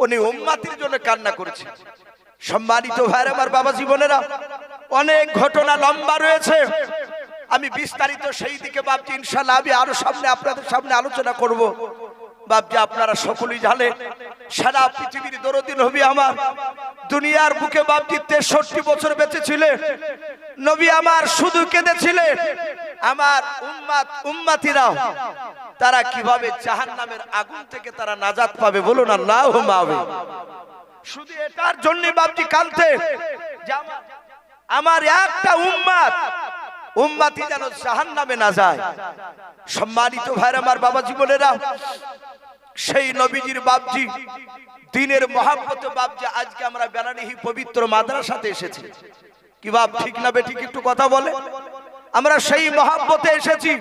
উনি উম্মতের জন্য কান্না করেছেন। সম্মানিত ভাইরা আমার বাবা জীবনেরা, অনেক ঘটনা লম্বা রয়েছে, আমি বিস্তারিত সেই দিকে বাপজি ইনশাআল্লাহ আমি আরো সামনে আপনাদের সামনে আলোচনা করব। বাপজি আপনারা সকলেই জানেন সারা পৃথিবীর দরদি নবী আমার দুনিয়ার বুকে বাপজি 63 বছর বেঁচে ছিলেন। নবী আমার শুধু কেঁদেছিলেন আমার উম্মতিরা তারা কিভাবে জাহান্নামের আগুন থেকে তারা নাজাত পাবে, বলুন আল্লাহুম্মা আমিন। শুধু এটার জন্য বাপজি কাঁদতেন যে আমার একটা উম্মতি যেন জাহান্নামে না যায়। সম্মানিত ভাইরা আমার বাবা জীবনেরা, সেই নবীজির বাপজি দ্বীনের মহব্বতে বাপজি আজকে আমরা বেনানিহি পবিত্র মাদ্রাসাতে এসেছি। কি বাপ ঠিক না বেঠিক একটু কথা বলে? আমরা সেই মহব্বতে এসেছি,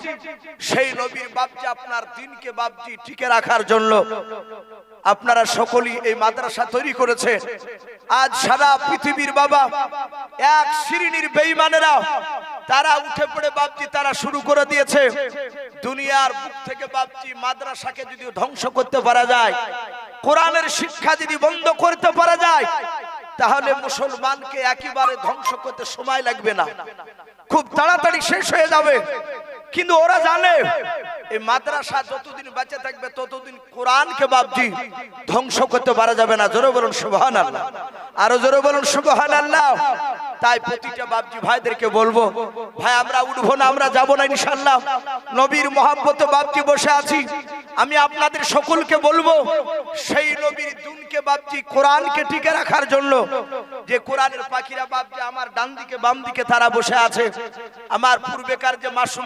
সেই নবীর বাপজি আপনার দ্বীনকে বাপজি টিকে রাখার জন্য আপনারা সকলেই এই মাদ্রাসা তৈরি করেছেন। আজ সারা পৃথিবীর বাবা এক শ্রেণীর বেঈমানেরা তারা উঠে পড়ে বাপজি তারা শুরু করে দিয়েছে। দুনিয়ার বুক থেকে বাপজি মাদ্রাসাকে যদি ধ্বংস করতে পারা যায়, কোরআনের শিক্ষা যদি বন্ধ করতে পারা যায়, তাহলে মুসলমানকে একেবারে ধ্বংস করতে সময় লাগবে না, খুব তাড়াতাড়ি শেষ হয়ে যাবে। কিন্তু ওরা জানে এই মাদ্রাসা যতদিন বেঁচে থাকবে ততদিন কোরআনকে বাপজি ধ্বংস করতে পারা যাবে না। জোরে বলুন সুবহানাল্লাহ, আরো জোরে বলুন সুবহানাল্লাহ। তাই প্রতিটা বাপজি ভাইদেরকে বলবো, ভাই আমরা উঠবো না, আমরা যাবো না ইনশাআল্লাহ। নবীর মহব্বতে বাপজি বসে আছি। আমি আপনাদের সকলকে বলবো, সেই নবীর দুনকে বাপজি কোরআনকে টিকে রাখার জন্য যে কোরআনের পাখিরা বাপজি আমার ডান দিকে বাম দিকে তারা বসে আছে, আমার পূর্বেকার যে মাসুম